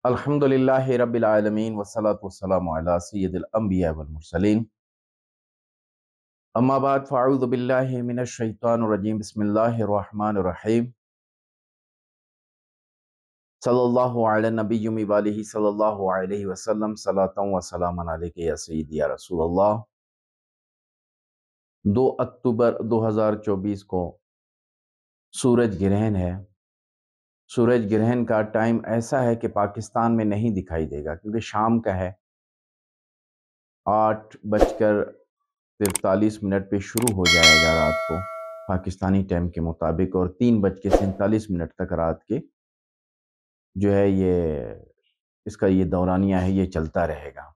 अल्हम्दुलिल्लाहि रब्बिल आलमीन वस्सलातु वस्सलामु अला सय्यिदिल अंबिया वल मुरसलीन अम्मा बाद फ़अऊज़ु बिल्लाहि मिनश शैतानिर रजीम बिस्मिल्लाहिर रहमानिर रहीम सल्लल्लाहु अला नबिय्यि व आलिहि सल्लल्लाहु अलैहि वसल्लम सलातन व सलामन अलैका या सय्यदी या रसूलल्लाह। 2 अक्टूबर 2024 को सूरज ग्रहण है। सूरज ग्रहण का टाइम ऐसा है कि पाकिस्तान में नहीं दिखाई देगा क्योंकि शाम का है। 8:43 पे शुरू हो जाएगा रात को पाकिस्तानी टाइम के मुताबिक, और 3:47 तक रात के जो है ये इसका ये दौरानिया है, ये चलता रहेगा।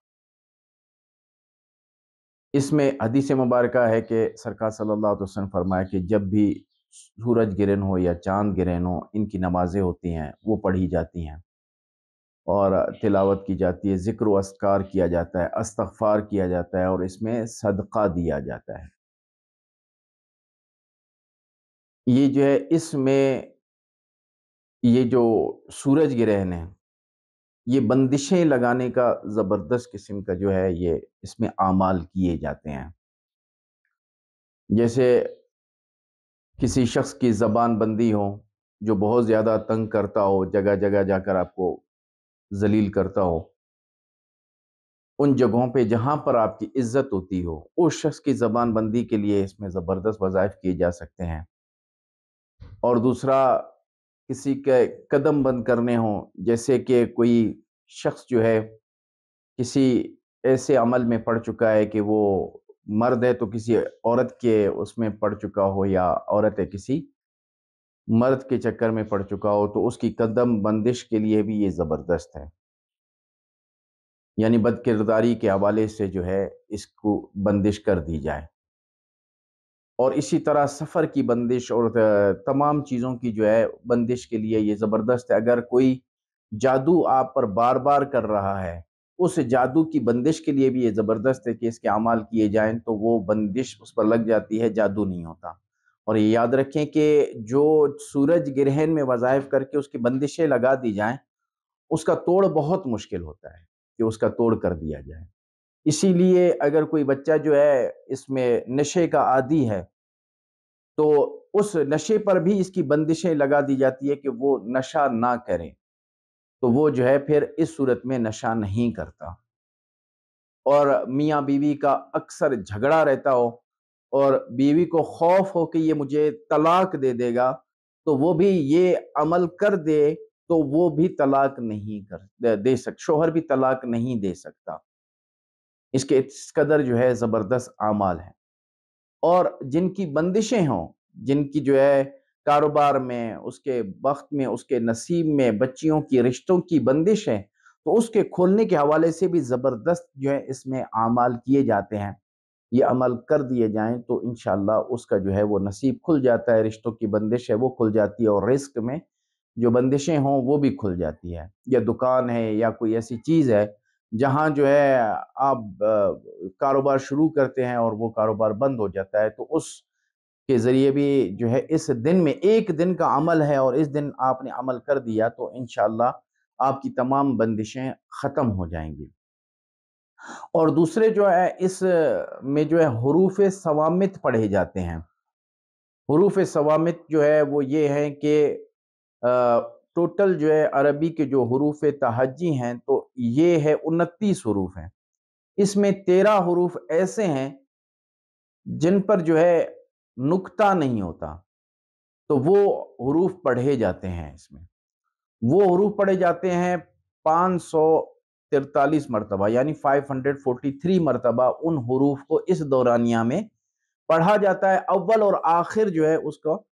इसमें हदीस मुबारक है कि सरकार सल्लल्लाहु अलैहि वसल्लम फरमाया कि जब भी सूरज ग्रहण हो या चांद ग्रहण हो, इनकी नमाजें होती हैं, वो पढ़ी जाती हैं और तिलावत की जाती है, ज़िक्र व अस्कार किया जाता है, इस्तग़फ़ार किया जाता है और इसमें सदका दिया जाता है। ये जो है इसमें ये जो सूरज ग्रहण है, ये बंदिशें लगाने का ज़बरदस्त किस्म का जो है ये इसमें आमाल किए जाते हैं। जैसे किसी शख्स की ज़बान बंदी हो, जो बहुत ज़्यादा तंग करता हो, जगह जगह जाकर आपको ज़लील करता हो, उन जगहों पे जहाँ पर आपकी इज़्ज़त होती हो, उस शख्स की ज़बान बंदी के लिए इसमें ज़बरदस्त वज़ाइफ किए जा सकते हैं। और दूसरा, किसी के कदम बंद करने हों, जैसे कि कोई शख्स जो है किसी ऐसे अमल में पड़ चुका है कि वो मर्द है तो किसी औरत के उसमें पड़ चुका हो, या औरत है किसी मर्द के चक्कर में पड़ चुका हो, तो उसकी कदम बंदिश के लिए भी ये ज़बरदस्त है। यानी बदकिरदारी के हवाले से जो है इसको बंदिश कर दी जाए। और इसी तरह सफ़र की बंदिश और तमाम चीज़ों की जो है बंदिश के लिए ये ज़बरदस्त है। अगर कोई जादू आप पर बार-बार कर रहा है, उस जादू की बंदिश के लिए भी ये ज़बरदस्त है कि इसके अमाल किए जाएँ तो वो बंदिश उस पर लग जाती है, जादू नहीं होता। और ये याद रखें कि जो सूरज ग्रहण में वज़ाइफ करके उसकी बंदिशें लगा दी जाएँ, उसका तोड़ बहुत मुश्किल होता है कि उसका तोड़ कर दिया जाए। इसीलिए अगर कोई बच्चा जो है इसमें नशे का आदी है, तो उस नशे पर भी इसकी बंदिशें लगा दी जाती है कि वो नशा ना करे, तो वो जो है फिर इस सूरत में नशा नहीं करता। और मियाँ बीवी का अक्सर झगड़ा रहता हो और बीवी को खौफ हो कि ये मुझे तलाक दे देगा, तो वो भी ये अमल कर दे, तो वो भी तलाक नहीं दे शौहर भी तलाक नहीं दे सकता। इसके इस कदर जो है ज़बरदस्त आमाल हैं। और जिनकी बंदिशें हों, जिनकी जो है कारोबार में, उसके बख्त में, उसके नसीब में बच्चियों की रिश्तों की बंदिश है, तो उसके खोलने के हवाले से भी ज़बरदस्त जो है इसमें आमाल किए जाते हैं। ये अमल कर दिए जाएँ तो इंशाअल्लाह उसका जो है वो नसीब खुल जाता है, रिश्तों की बंदिश है वो खुल जाती है और रिज़्क में जो बंदिशें हों वो भी खुल जाती है। या दुकान है या कोई ऐसी चीज़ है जहाँ जो है आप कारोबार शुरू करते हैं और वो कारोबार बंद हो जाता है, तो उसके ज़रिए भी जो है इस दिन में 1 दिन का अमल है और इस दिन आपने अमल कर दिया तो इंशाअल्लाह आपकी तमाम बंदिशें ख़त्म हो जाएँगी। और दूसरे जो है इस में जो है हुरूफ़ सवामित पढ़े जाते हैं। हुरूफ़ सवामित जो है वो ये हैं कि टोटल जो है अरबी के जो हुरूफ़ तहज्जी हैं तो ये है 29 हुरूफ़ हैं। इसमें 13 हुरूफ़ ऐसे हैं जिन पर जो है नुक्ता नहीं होता, तो वो हुरूफ़ पढ़े जाते हैं इसमें। वो हुरूफ़ पढ़े जाते हैं 543 मरतबा, यानी 543 मरतबा उन हुरूफ़ को इस दौरानिया में पढ़ा जाता है। अव्वल और आखिर जो है उसको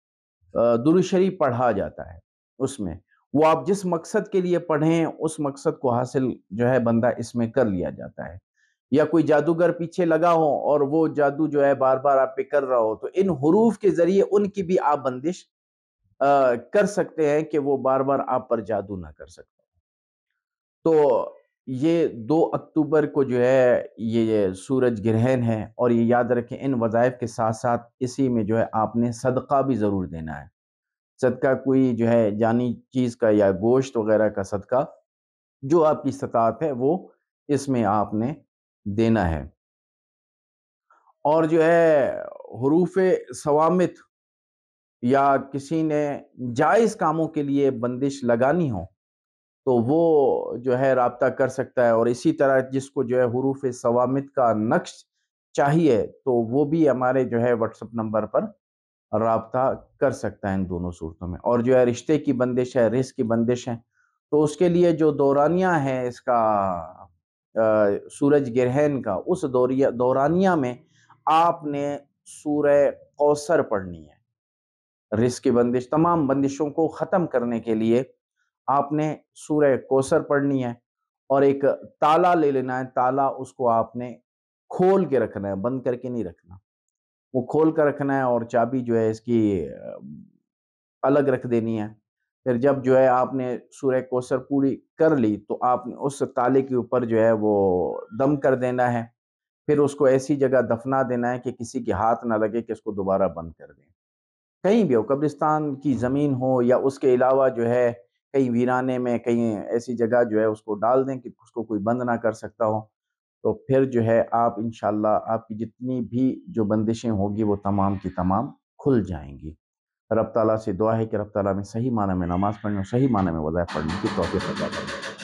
दुरूद शरीफ पढ़ा जाता है उसमें। वो आप जिस मकसद के लिए पढ़ें, उस मकसद को हासिल जो है बंदा इसमें कर लिया जाता है। या कोई जादूगर पीछे लगा हो और वो जादू जो है बार-बार आप पे कर रहा हो, तो इन हुरूफ़ के ज़रिए उनकी भी आप बंदिश कर सकते हैं कि वो बार-बार आप पर जादू ना कर सकें। तो ये 2 अक्टूबर को जो है ये सूरज ग्रहण है, और ये याद रखें इन वज़ाइफ के साथ-साथ इसी में जो है आपने सदका भी ज़रूर देना है। सदका कोई जो है जानी चीज़ का या गोश्त वग़ैरह का सदका جو آپ کی استطاعت ہے وہ اس میں آپ نے دینا ہے۔ اور جو ہے حروف صوامت یا کسی نے جائز کاموں کے لیے بندش لگانی ہو تو وہ جو ہے رابطہ کر سکتا ہے، اور اسی طرح جس کو جو ہے حروف صوامت کا نقش چاہیے تو وہ بھی ہمارے جو ہے واٹس ایپ نمبر پر رابطہ کر سکتا ہے ان دونوں صورتوں میں۔ اور جو ہے رشتے کی بندش ہے، رزق کی بندش ہے، تو اس کے لیے جو دورانیہ ہے اس کا سورج گرہن کا، اس دورانیہ میں آپ نے سورہ کوثر پڑھنی ہے۔ رزق کی بندش، تمام بندشوں کو ختم کرنے کے لیے آپ نے سورہ کوثر پڑھنی ہے، اور ایک تالا لے لینا ہے۔ تالا اس کو آپ نے کھول کے رکھنا ہے، بند کر کے نہیں رکھنا، وہ کھول کر رکھنا ہے، اور چابی جو ہے اس کی الگ رکھ دینی ہے۔ پھر جب جو ہے آپ نے سورہ کوثر پوری کر لی تو آپ نے اس تالے کے اوپر جو ہے وہ دم کر دینا ہے، پھر اس کو ایسی جگہ دفنا دینا ہے کہ کسی کے ہاتھ نہ لگے کہ اس کو دوبارہ بند کر دیں۔ کہیں بھی ہو، قبرستان کی زمین ہو یا اس کے علاوہ جو ہے کہیں ویرانے میں، کہیں ایسی جگہ جو ہے اس کو ڈال دیں کہ اس کو کوئی بند نہ کر سکتا ہو، تو پھر جو ہے آپ انشاءاللہ آپ کی جتنی بھی جو بندشیں ہوگی وہ تمام کی تمام کھل جائیں گی۔ رب تعالیٰ سے دعا ہے کہ رب تعالیٰ میں صحیح معنی میں نماز پڑھنے اور صحیح معنی میں وظائف پڑھنے کی توفیق عطا فرمائے۔